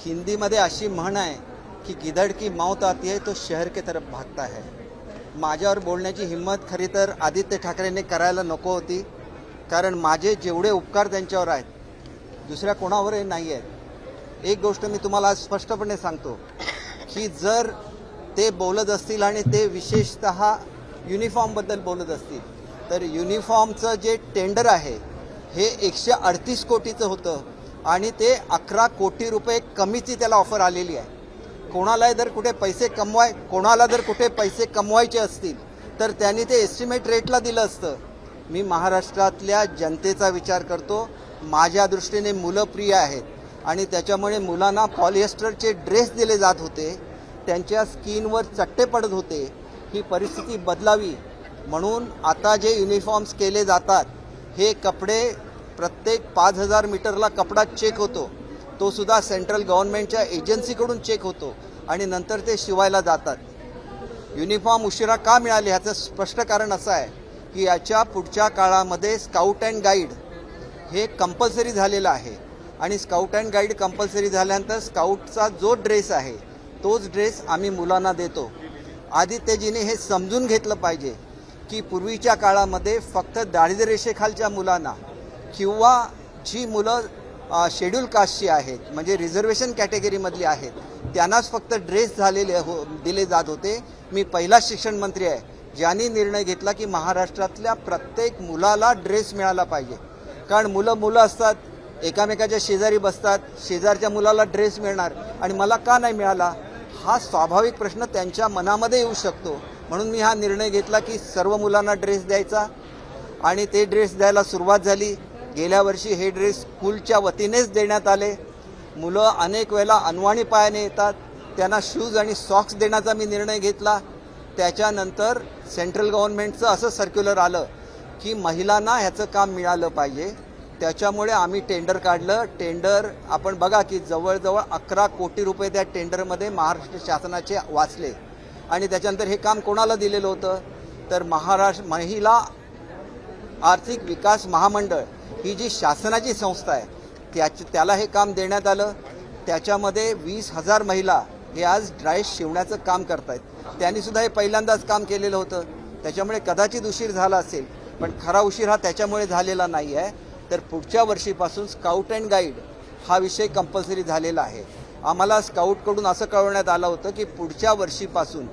हिंदी मध्ये अशी म्हण आहे की गिधड़ की मौत आती है तो शहर के तरफ भागता है। माझ्यावर बोलण्याची हिम्मत खरी तर आदित्य ठाकरेंनी करायला नको होती, कारण माझे जेवढे उपकार त्यांच्यावर आहेत दुसऱ्या कोणावरही नाही आहेत। एक गोष्ट मी तुम्हाला आज स्पष्टपणे सांगतो की जर ते बोलत असतील आणि ते विशेषतः युनिफॉर्मबद्दल बोलत असतील तर युनिफॉर्मचं जे टेंडर आहे हे 138 कोटीचं होतं आणि ते 11 कोटी रुपये कमीची त्याला ऑफर आलेली आहे। कोणाला जर कुठे पैसे कमवायचे असतील तर त्यांनी ते एस्टिमेट रेटला दिलं असतं। मी महाराष्ट्रातल्या जनतेचा विचार करतो। माझ्या दृष्टीने मुलं प्रिय आहेत आणि त्याच्यामुळे मुलांना पॉलिएस्टरचे ड्रेस दिले जात होते, त्यांच्या स्किनवर चट्टे पडत होते। ही परिस्थिती बदलावी म्हणून आता जे युनिफॉर्म्स केले जातात हे कपडे प्रत्येक 5000 मीटरला कपडा चेक होतो, तो सुद्धा सेंट्रल गव्हर्नमेंटच्या एजन्सीकडून चेक होतो आणि नंतर ते शिवायला जातात। युनिफॉर्म उशिरा का मिळाले ह्याचं स्पष्ट कारण असं आहे की याच्या पुढच्या काळामध्ये स्काउट अँड गाईड हे कंपल्सरी झालेलं आहे आणि स्काउट अँड गाईड कंपल्सरी झाल्यानंतर स्काउटचा जो ड्रेस आहे तोच ड्रेस आम्ही मुलांना देतो। आदित्यजीने हे समजून घेतलं पाहिजे की पूर्वीच्या काळामध्ये फक्त दारिद्र्य रेषेखालच्या मुलांना किंवा जी मुलं शेड्यूल कास्टची आहेत म्हणजे रिझर्वेशन कॅटेगरीमधली आहेत त्यांनाच फक्त ड्रेस दिले जात होते। मी पहिला शिक्षण मंत्री आहे ज्यांनी निर्णय घेतला की महाराष्ट्रातल्या प्रत्येक मुलाला ड्रेस मिळाला पाहिजे, कारण मुलं असतात, एकामेकाच्या शेजारी बसतात, शेजारच्या मुलाला ड्रेस मिळणार आणि मला का नाही मिळाला हा स्वाभाविक प्रश्न त्यांच्या मनामध्ये येऊ शकतो। म्हणून मी हा निर्णय घेतला की सर्व मुलांना ड्रेस द्यायचा आणि ते ड्रेस द्यायला सुरुवात झाली। गेल्या वर्षी हे ड्रेस स्कूलच्या वतीनेच देण्यात आले। मुलं अनेक वेळेला अनवाणी पायाने येतात, त्यांना शूज आणि सॉक्स देण्याचा मी निर्णय घेतला। त्याच्यानंतर सेंट्रल गव्हर्नमेंटचं असं सर्क्युलर आलं की महिलांना ह्याचं काम मिळालं पाहिजे, त्याच्यामुळे आम्ही टेंडर काढलं। टेंडर आपण बघा की जवळजवळ 11 कोटी रुपये त्या टेंडरमध्ये महाराष्ट्र शासनाचे वाचले आणि त्याच्यानंतर हे काम कोणाला दिलेलं होतं तर महाराष्ट्र महिला आर्थिक विकास महामंडळ ही जी शासनाची संस्था आहे त्याला हे काम देण्यात आलं। त्याच्यामध्ये 20,000 महिला हे आज ड्रेस शिवण्याचं काम करत आहेत। त्यांनी सुद्धा हे पहिल्यांदाच काम केलेलं होतं, त्याच्यामुळे कदाचित उशीर झाला असेल, पण खरा उशीर हा त्याच्यामुळे झालेला नाही आहे तर पुढच्या वर्षीपासून स्काउट अँड गाईड हा विषय कंपल्सरी झालेला आहे। आम्हाला स्काउटकडून असं कळवण्यात आलं होतं की पुढच्या वर्षीपासून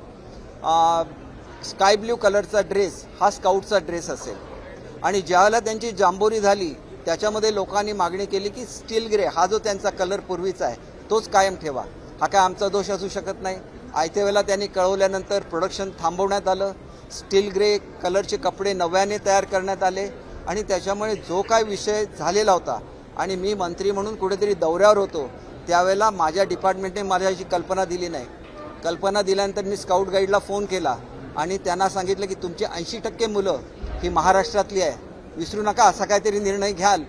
स्काय ब्ल्यू कलरचा ड्रेस हा स्काउटचा ड्रेस असेल आणि ज्यावेळेला त्यांची जांबोरी झाली त्याच्यामध्ये लोकांनी मागणी केली की स्टील ग्रे हा जो त्यांचा कलर पूर्वीचा आहे तोच कायम ठेवा। हा काय आमचा दोष असू शकत नाही। आयत्या वेळेला त्यांनी कळवल्यानंतर प्रोडक्शन थांबवण्यात आलं, स्टील ग्रे कलरचे कपडे नव्याने तयार करण्यात आले आणि त्याच्यामुळे जो काय विषय झालेला होता आणि मी मंत्री म्हणून कुठेतरी दौऱ्यावर होतो त्यावेळेला माझ्या डिपार्टमेंटने माझ्याशी कल्पना दिली नाही। कल्पना दिल्यानंतर मी स्काउट गाईडला फोन केला आणि त्यांना सांगितलं की तुमची 80% मुलं ही महाराष्ट्रातली आहे, विसरू नका। असा काहीतरी निर्णय घ्याल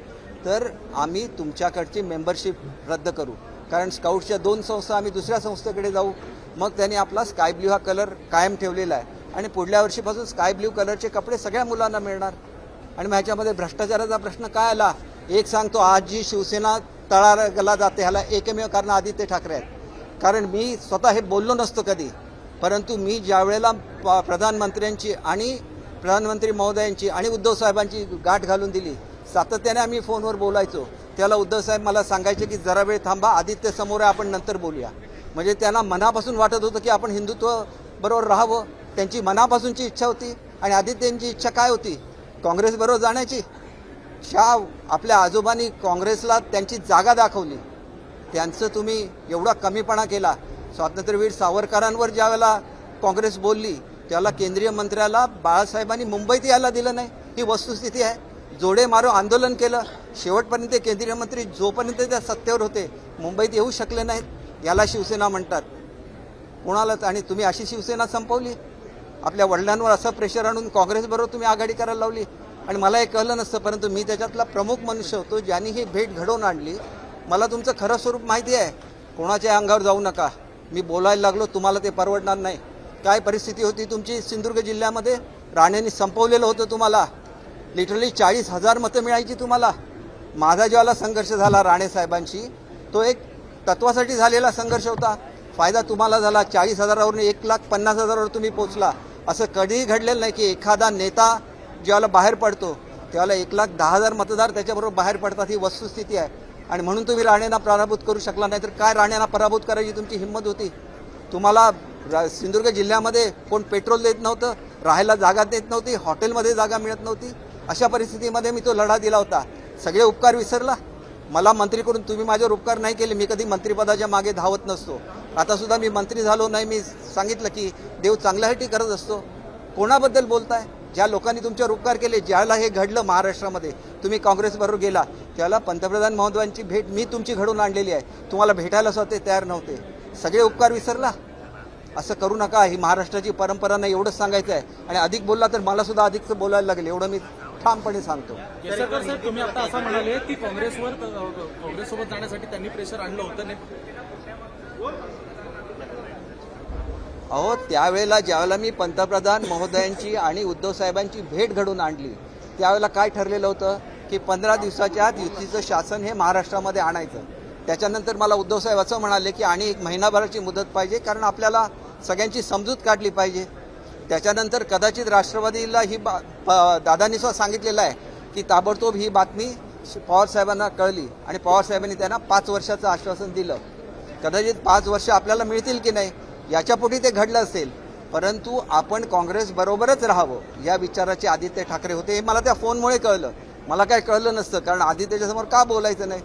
तर आम्ही तुमच्याकडची मेंबरशिप रद्द करू, कारण स्काउटच्या 2 संस्था आम्ही दुसऱ्या संस्थेकडे जाऊ। मग त्यांनी आपला स्काय ब्ल्यू हा कलर कायम ठेवलेला आहे आणि पुढल्या वर्षीपासून स्काय ब्ल्यू कलरचे कपडे सगळ्या मुलांना मिळणार। आणि मग ह्याच्यामध्ये भ्रष्टाचाराचा प्रश्न काय आला? एक सांगतो, आज जी शिवसेना तळाला जाते ह्याला एकमेव कारण आदित्य ठाकरे आहेत। कारण मी स्वतः हे बोललो नसतो कधी, परंतु मी ज्या वेळेला प्रधानमंत्र्यांची आणि प्रधानमंत्री महोदयांची आणि उद्धव साहेबांची गाठ घालून दिली, सातत्याने आम्ही फोनवर बोलायचो, त्याला उद्धव साहेब मला सांगायचे की जरा वेळ थांबा, आदित्य समोर आहे, आपण नंतर बोलूया। म्हणजे त्यांना मनापासून वाटत होतं की आपण हिंदुत्व बरोबर राहावं, त्यांची मनापासूनची इच्छा होती। आणि आदित्यची इच्छा काय होती? काँग्रेस बरोबर जाण्याची। आपल्या आजोबांनी काँग्रेसला त्यांची जागा दाखवली, त्यांचं तुम्ही एवढा कमीपणा केला। स्वातंत्र्यवीर सावरकरांवर ज्यावेळेला काँग्रेस बोलली त्याला केंद्रीय मंत्र्याला बाळासाहेबांनी मुंबईत यायला दिलं नाही, ही वस्तुस्थिती आहे। जोडे मारो आंदोलन केलं, शेवटपर्यंत केंद्रीय मंत्री जोपर्यंत त्या सत्तेवर होते मुंबईत येऊ शकले नाहीत। याला शिवसेना म्हणतात कोणालाच। आणि तुम्ही अशी शिवसेना संपवली, आपल्या वडिलांवर असं प्रेशर आणून काँग्रेसबरोबर तुम्ही आघाडी करायला लावली। आणि मला हे कळलं नसतं, परंतु मी त्याच्यातला प्रमुख मनुष्य होतो ज्यांनी ही भेट घडवून आणली। मला तुमचं खरं स्वरूप माहिती आहे, कोणाच्या अंगावर जाऊ नका। मी बोलायला लागलो तुम्हाला ते परवडणार नाही। काय परिस्थिती होती तुमची सिंधुदुर्ग जिल्ह्यामध्ये? राणेंनी संपवलेलं होतं तुम्हाला, लिटरली 40,000 मतं मिळायची तुम्हाला। माझा ज्यावेळेला संघर्ष झाला राणे साहेबांशी तो एक तत्वासाठी झालेला संघर्ष होता. फायदा तुम्हाला झाला. 40,000वरून 1,50,000वर तुम्ही पोचला. असं कधीही घडलेलं नाही की एखादा नेता ज्यावेळेला बाहेर पडतो त्यावेळेला 1,10,000 मतदार त्याच्याबरोबर बाहेर पडतात. ही वस्तुस्थिती आहे. आणि म्हणून तुम्ही राणेंना पराभूत करू शकला नाही. तर काय राणेंना पराभूत करायची तुमची हिंमत होती? तुम्हाला सिंधुदुर्ग जिल्ह्यामध्ये कोण पेट्रोल देत नव्हतं, राहायला जागा देत नव्हती, हॉटेलमध्ये जागा मिळत नव्हती. अशा परिस्थितीमध्ये मी तो लढा दिला होता. सगळे उपकार विसरला. मला मंत्री करून तुम्ही माझ्यावर उपकार नाही केले. मी कधी मंत्रिपदाच्या मागे धावत नसतो. आता सुद्धा मी मंत्री झालो नाही. मी सांगितलं की देव चांगल्यासाठी करत असतो. कोणाबद्दल बोलताय? ज्या लोकांनी तुमच्यावर उपकार केले, ज्याला हे घडलं महाराष्ट्रामध्ये, तुम्ही काँग्रेसबरोबर गेला, त्याला पंतप्रधान महोदयांची भेट मी तुमची घडून आणलेली आहे. तुम्हाला भेटायला सुद्धा ते तयार नव्हते. सगळे उपकार विसरला. असं करू नका. ही महाराष्ट्राची परंपरा नाही, एवढंच सांगायचं आहे. आणि अधिक बोलला तर मला सुद्धा अधिकचं बोलायला लागेल, एवढं मी ठामपणे सांगतो. केसरकर साहेब, तुम्ही आता असं म्हणाले की काँग्रेससोबत जाण्यासाठी त्यांनी प्रेशर आणलं होतं. अहो, त्यावेळेला ज्यावेळेला मी पंतप्रधान महोदयांची आणि उद्धव साहेबांची भेट घडून आणली, त्यावेळेला काय ठरलेलं होतं की 15 दिवसाच्या आत युतीचं शासन हे महाराष्ट्रामध्ये आणायचं. त्याच्यानंतर मला उद्धव साहेब असं म्हणाले की आणि 1 महिनाभराची मुदत पाहिजे, कारण आपल्याला सगळ्यांची समजूत काढली पाहिजे. त्याच्यानंतर कदाचित राष्ट्रवादीला ही दादांनी सुद्धा सांगितलेलं आहे की ताबडतोब ही बातमी पवार साहेबांना कळली आणि पवार साहेबांनी त्यांना 5 वर्षाचं आश्वासन दिलं. कदाचित 5 वर्ष आपल्याला मिळतील की नाही याच्यापोटी ते घडलं असेल, परंतु आपण काँग्रेस बरोबरच राहावं या विचाराचे आदित्य ठाकरे होते. हे मला त्या फोनमुळे कळलं. मला काय कळलं नसतं, कारण आदित्यच्या समोर का बोलायचं नाही?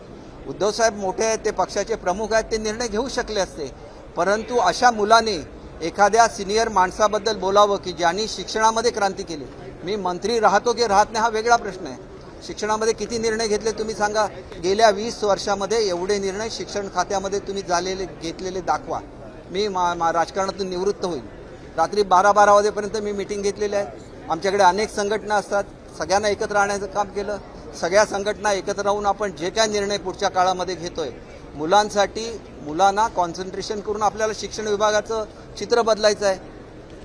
उद्धव साहेब मोठे आहेत, ते पक्षाचे प्रमुख आहेत, ते निर्णय घेऊ शकले असते. परंतु अशा मुलाने एखाद्या सिनियर माणसाबद्दल बोलावं की ज्यांनी शिक्षणामध्ये क्रांती केली. मी मंत्री राहतो की राहत नाही हा वेगळा प्रश्न आहे. शिक्षणामध्ये किती निर्णय घेतले तुम्ही सांगा. गेल्या 20 वर्षामध्ये एवढे निर्णय शिक्षण खात्यामध्ये तुम्ही घेतलेले दाखवा. मी राजकारणातून निवृत्त होईल. रात्री 12-12 वाजेपर्यंत मी मिटिंग घेतलेली आहे. आमच्याकडे अनेक संघटना असतात. सगळ्यांना एकत्र आणण्याचं काम केलं. सगळ्या संघटना एकत्र राहून आपण जे काय निर्णय पुढच्या काळामध्ये घेतोय, मुलांना कॉन्सन्ट्रेशन करून आपल्याला शिक्षण विभागाचं चित्र बदलायचं आहे.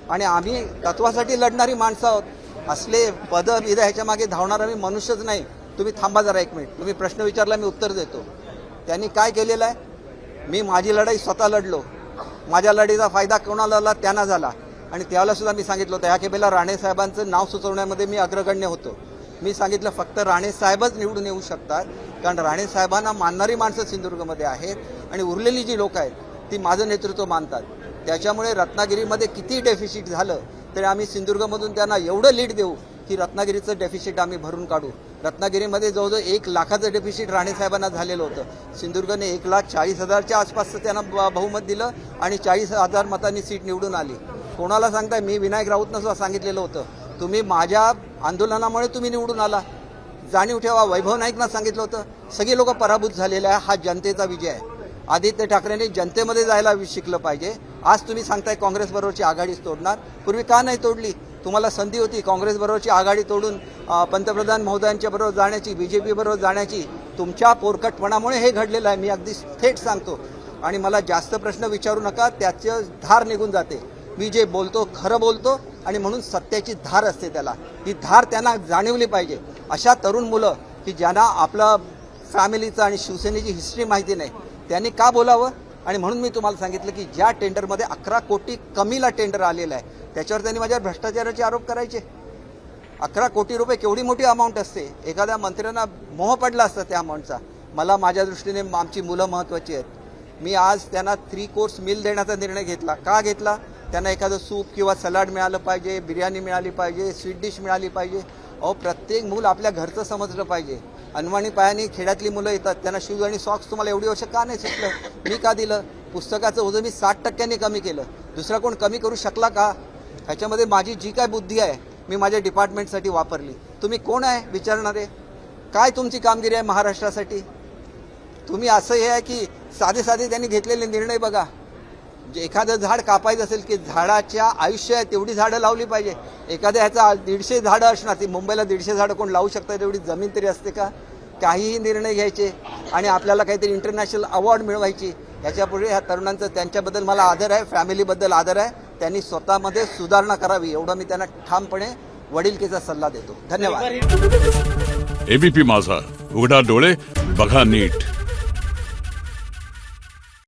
आणि आम्ही तत्वासाठी लढणारी माणसं आहोत. असले पदं ह्याच्या मागे धावणारा मी मनुष्यच नाही. तुम्ही थांबा जरा 1 मिनिट. तुम्ही प्रश्न विचारला, मी उत्तर देतो. त्यांनी काय केलेलं आहे? मी माझी लढाई स्वतः लढलो. माझ्या लढाईचा फायदा कोणाला झाला? त्यांना झाला. आणि त्याला सुद्धा मी सांगितलं होतं, ह्या केबेला राणे साहेबांचं नाव सुचवण्यामध्ये मी अग्रगण्य होतो. मी सांगितलं फक्त राणे साहेबच निवडून येऊ शकतात, कारण राणे साहेबांना मानणारी माणसं सिंधुदुर्गमध्ये आहेत आणि उरलेली जी लोक आहेत ती माझं नेतृत्व मानतात. त्याच्यामुळे रत्नागिरीमध्ये किती डेफिसिट झालं तरी आम्ही सिंधुदुर्गमधून त्यांना एवढं लीड देऊ की रत्नागिरीचं डेफिसिट आम्ही भरून काढू. रत्नागिरीमध्ये जवळजवळ 1 लाखाचं डेफिसिट राणे साहेबांना झालेलं होतं. सिंधुदुर्गने 1,40,000च्या आसपासचं त्यांना बहुमत दिलं आणि 40,000 मतांनी सीट निवडून आली. कोणाला सांगताय? मी विनायक राऊतनं सुद्धा सांगितलेलं होतं, तुम्ही माझ्या आंदोलनामुळे तुम्ही निवडून आला. जाणीव ठेवा. वैभव नाईकनं सांगितलं होतं. सगळी लोक पराभूत झालेले आहे. हा जनतेचा विजय आहे. आदित्य ठाकरेंनी जनतेमध्ये जायला शिकलं पाहिजे. आज तुम्ही सांगताय काँग्रेसबरोबरची आघाडीच तोडणार. पूर्वी का नाही तोडली? तुम्हाला संधी होती काँग्रेसबरोबरची आघाडी तोडून पंतप्रधान महोदयांच्या बरोबर जाण्याची, बीजेपी बरोबर जाण्याची. तुमच्या पोरकटपणामुळे हे घडलेलं आहे. मी अगदी थेट सांगतो. आणि मला जास्त प्रश्न विचारू नका, त्याचं धार निघून जाते. मी जे बोलतो खरं बोलतो आणि म्हणून सत्याची धार असते त्याला. ही धार त्यांना जाणवली पाहिजे. अशा तरुण मुलं की ज्यांना आपलं फॅमिलीचं आणि शिवसेनेची हिस्ट्री माहिती नाही, त्यांनी का बोलावं? आणि म्हणून मी तुम्हाला सांगितलं की ज्या टेंडरमध्ये 11 कोटी कमीला टेंडर आलेलं आहे त्याच्यावर त्यांनी माझ्यावर भ्रष्टाचाराचे आरोप करायचे. 11 कोटी रुपये केवढी मोठी अमाऊंट असते. एखाद्या मंत्र्यांना मोह पडला असता त्या अमाऊंटचा. मला माझ्या दृष्टीने आमची मुलं महत्त्वाची आहेत. मी आज त्यांना 3 कोर्स मील देण्याचा निर्णय घेतला. का घेतला? त्यांना एखादं सूप किंवा सलाड मिळालं पाहिजे, बिर्याणी मिळाली पाहिजे, स्वीट डिश मिळाली पाहिजे. अहो, प्रत्येक मूल आपल्या घरचं समजलं पाहिजे. अनवाणी पायाने खेड्यातली मुलं येतात, त्यांना शूज आणि सॉक्स तुम्हाला एवढी वर्ष का नाही सुचलं? मी का दिलं? पुस्तकाचं ओझं मी 60% कमी केलं. दुसरा कोण कमी करू शकला का? ह्याच्यामध्ये माझी जी काय बुद्धी आहे मी माझ्या डिपार्टमेंटसाठी वापरली. तुम्ही कोण आहे विचारणारे? काय तुमची कामगिरी आहे महाराष्ट्रासाठी? तुम्ही असं हे आहे की साधे त्यांनी घेतलेले निर्णय बघा. जे एखादं झाड कापायचं असेल की झाडाच्या आयुष्य आहे तेवढी झाडं लावली पाहिजे. एखाद्या ह्याचा 150 झाडं असणार, ती मुंबईला 150 झाडं कोण लावू शकतात तेवढी जमीन तरी असते का? काहीही निर्णय घ्यायचे आणि आपल्याला काहीतरी इंटरनॅशनल अवॉर्ड मिळवायची. याच्यापुढे ह्या तरुणांचं त्यांच्याबद्दल मला आदर आहे, फॅमिलीबद्दल आदर आहे. त्यांनी स्वतःमध्ये सुधारणा करावी एवढा मी त्यांना ठामपणे वडिलकीचा सल्ला देतो. धन्यवाद. एबीपी माझा, उघडा डोळे बघा नीट.